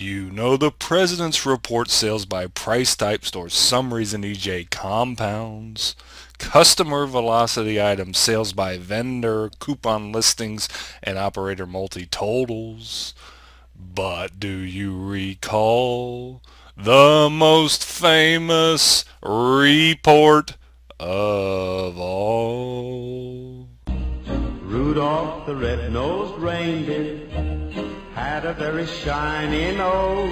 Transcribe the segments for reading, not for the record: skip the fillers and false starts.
You know the president's report sales by price type stores, summaries and EJ compounds, customer velocity items, sales by vendor, coupon listings, and operator multi-totals. But do you recall the most famous report of all? Rudolph the red-nosed reindeer had a very shiny nose.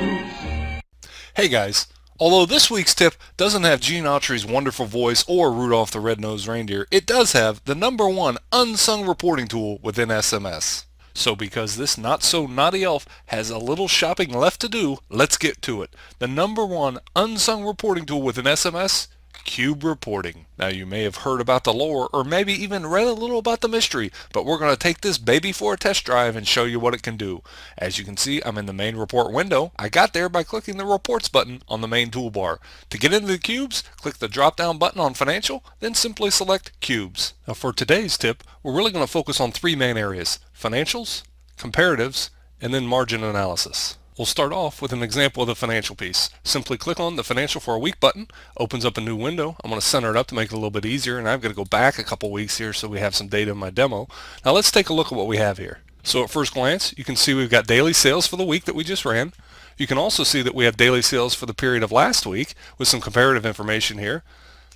Hey guys, although this week's tip doesn't have Gene Autry's wonderful voice or Rudolph the Red-Nosed Reindeer, it does have the #1 unsung reporting tool within SMS. So because this not-so-naughty elf has a little shopping left to do, let's get to it. The #1 unsung reporting tool within SMS, Cube Reporting. Now you may have heard about the lore or maybe even read a little about the mystery, but we're going to take this baby for a test drive and show you what it can do. As you can see, I'm in the main report window. I got there by clicking the reports button on the main toolbar. To get into the cubes, click the drop down button on financial, then simply select cubes. Now for today's tip, we're really going to focus on 3 main areas: financials, comparatives, and then margin analysis. We'll start off with an example of the financial piece. Simply click on the financial for a week button, opens up a new window. I'm going to center it up to make it a little bit easier, and I've got to go back a couple weeks here so we have some data in my demo. Now let's take a look at what we have here. So at first glance, you can see we've got daily sales for the week that we just ran. You can also see that we have daily sales for the period of last week with some comparative information here.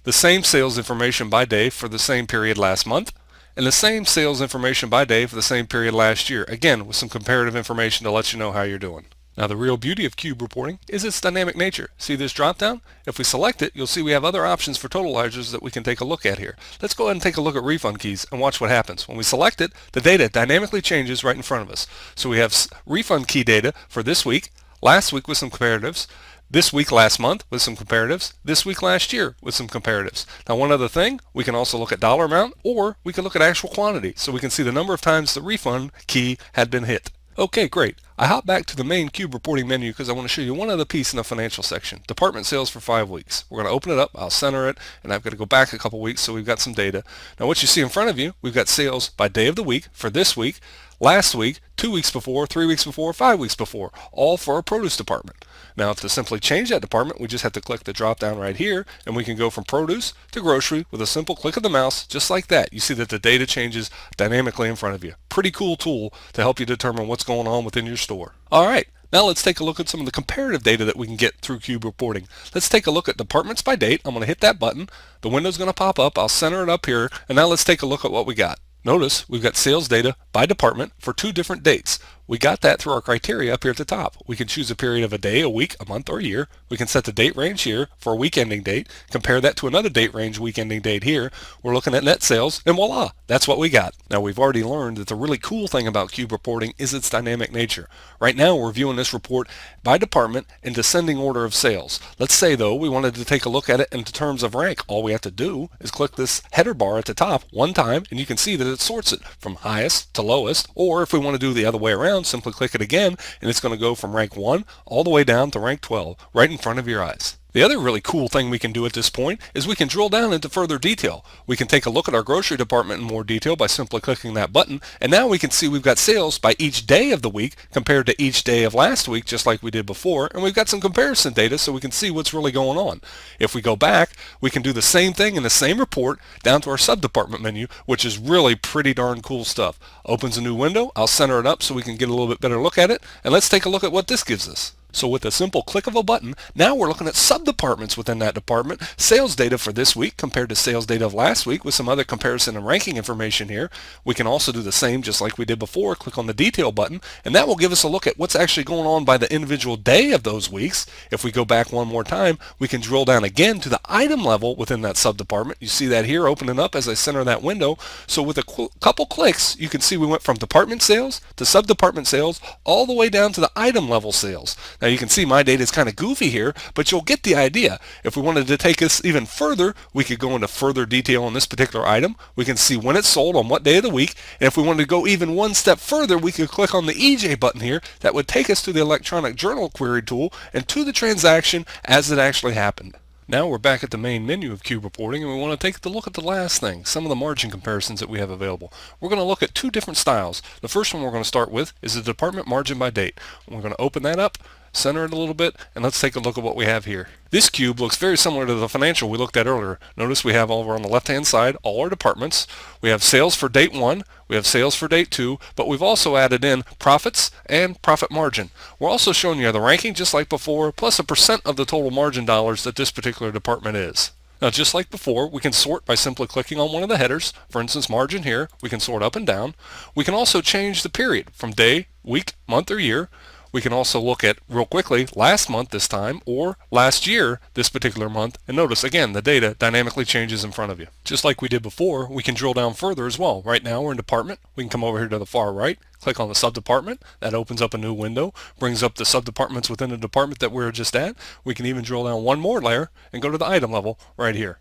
The same sales information by day for the same period last month, and the same sales information by day for the same period last year, again with some comparative information to let you know how you're doing. Now the real beauty of cube reporting is its dynamic nature. See this drop down? If we select it, you'll see we have other options for totalizers that we can take a look at here. Let's go ahead and take a look at refund keys and watch what happens. When we select it, the data dynamically changes right in front of us. So we have refund key data for this week, last week with some comparatives, this week last month with some comparatives, this week last year with some comparatives. Now one other thing, we can also look at dollar amount, or we can look at actual quantity, so we can see the number of times the refund key had been hit. Okay, great. I hop back to the main cube reporting menu because I want to show you one other piece in the financial section. Department sales for 5 weeks. We're going to open it up, I'll center it, and I've got to go back a couple weeks so we've got some data. Now what you see in front of you, we've got sales by day of the week for this week, last week, 2 weeks before, 3 weeks before, 5 weeks before, all for our produce department. Now to simply change that department, we just have to click the drop down right here, and we can go from produce to grocery with a simple click of the mouse, just like that. You see that the data changes dynamically in front of you. Pretty cool tool to help you determine what's going on within your store. All right. Now let's take a look at some of the comparative data that we can get through Cube Reporting. Let's take a look at departments by date. I'm going to hit that button. The window's going to pop up. I'll center it up here. And now let's take a look at what we got. Notice we've got sales data by department for 2 different dates. We got that through our criteria up here at the top. We can choose a period of a day, a week, a month, or a year. We can set the date range here for a week ending date, compare that to another date range week ending date here. We're looking at net sales, and voila, that's what we got. Now we've already learned that the really cool thing about Cube Reporting is its dynamic nature. Right now we're viewing this report by department in descending order of sales. Let's say though we wanted to take a look at it in terms of rank. All we have to do is click this header bar at the top one time, and you can see that it sorts it from highest to lowest, or if we want to do the other way around, simply click it again and it's going to go from rank 1 all the way down to rank 12 right in front of your eyes. The other really cool thing we can do at this point is we can drill down into further detail. We can take a look at our grocery department in more detail by simply clicking that button, and now we can see we've got sales by each day of the week compared to each day of last week, just like we did before, and we've got some comparison data so we can see what's really going on. If we go back, we can do the same thing in the same report down to our sub-department menu, which is really pretty darn cool stuff. Opens a new window, I'll center it up so we can get a little bit better look at it, and let's take a look at what this gives us. So with a simple click of a button, now we're looking at sub-departments within that department, sales data for this week compared to sales data of last week with some other comparison and ranking information here. We can also do the same just like we did before, click on the detail button, and that will give us a look at what's actually going on by the individual day of those weeks. If we go back one more time, we can drill down again to the item level within that sub-department. You see that here opening up as I center that window. So with a couple clicks, you can see we went from department sales to sub-department sales all the way down to the item level sales. Now you can see my data is kind of goofy here, but you'll get the idea. If we wanted to take this even further, we could go into further detail on this particular item. We can see when it's sold on what day of the week, and if we wanted to go even one step further, we could click on the EJ button here. That would take us to the electronic journal query tool and to the transaction as it actually happened. Now we're back at the main menu of Cube Reporting, and we want to take a look at the last thing, some of the margin comparisons that we have available. We're going to look at 2 different styles. The first one we're going to start with is the department margin by date. We're going to open that up, center it a little bit, and let's take a look at what we have here. This cube looks very similar to the financial we looked at earlier. Notice we have over on the left-hand side all our departments. We have sales for date 1, we have sales for date 2, but we've also added in profits and profit margin. We're also showing you the ranking just like before, plus a percent of the total margin dollars that this particular department is. Now, just like before, we can sort by simply clicking on one of the headers. For instance, margin here. We can sort up and down. We can also change the period from day, week, month, or year. We can also look at, real quickly, last month this time, or last year this particular month. And notice, again, the data dynamically changes in front of you. Just like we did before, we can drill down further as well. Right now, we're in department. We can come over here to the far right, click on the subdepartment. That opens up a new window, brings up the subdepartments within the department that we're just at. We can even drill down one more layer and go to the item level right here.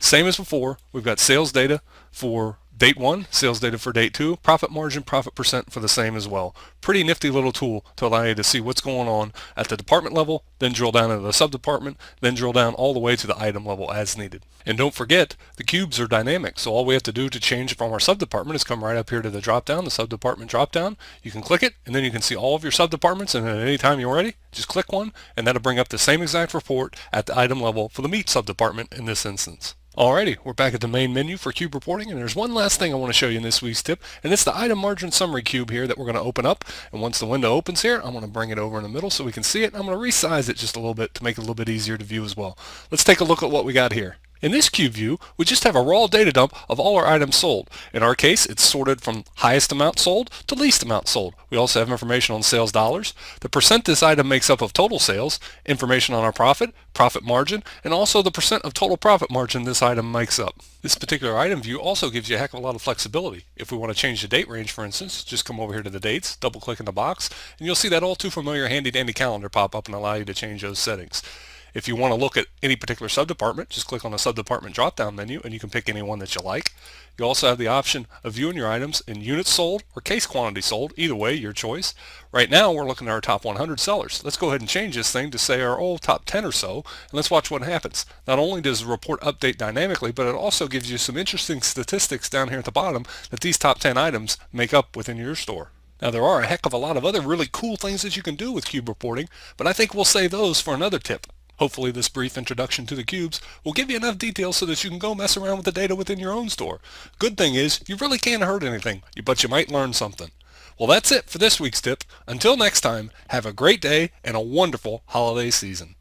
Same as before, we've got sales data for date 1, sales data for date 2, profit margin, profit percent for the same as well. Pretty nifty little tool to allow you to see what's going on at the department level, then drill down into the subdepartment, then drill down all the way to the item level as needed. And don't forget, the cubes are dynamic, so all we have to do to change from our subdepartment is come right up here to the drop down, the subdepartment drop down. You can click it, and then you can see all of your subdepartments, and at any time you're ready, just click one, and that'll bring up the same exact report at the item level for the meat subdepartment in this instance. Alrighty, we're back at the main menu for cube reporting, and there's one last thing I want to show you in this week's tip, and it's the item margin summary cube here that we're going to open up. And once the window opens here, I'm going to bring it over in the middle so we can see it. I'm going to resize it just a little bit to make it a little bit easier to view as well. Let's take a look at what we got here. In this cube view, we just have a raw data dump of all our items sold. In our case, it's sorted from highest amount sold to least amount sold. We also have information on sales dollars, the percent this item makes up of total sales, information on our profit, profit margin, and also the percent of total profit margin this item makes up. This particular item view also gives you a heck of a lot of flexibility. If we want to change the date range, for instance, just come over here to the dates, double click in the box, and you'll see that all too familiar handy dandy calendar pop up and allow you to change those settings. If you want to look at any particular subdepartment, just click on the subdepartment drop-down menu and you can pick any one that you like. You also have the option of viewing your items in units sold or case quantity sold. Either way, your choice. Right now, we're looking at our top 100 sellers. Let's go ahead and change this thing to say our old top 10 or so, and let's watch what happens. Not only does the report update dynamically, but it also gives you some interesting statistics down here at the bottom that these top 10 items make up within your store. Now, there are a heck of a lot of other really cool things that you can do with cube reporting, but I think we'll save those for another tip. Hopefully this brief introduction to the cubes will give you enough details so that you can go mess around with the data within your own store. Good thing is, you really can't hurt anything, but you might learn something. Well, that's it for this week's tip. Until next time, have a great day and a wonderful holiday season.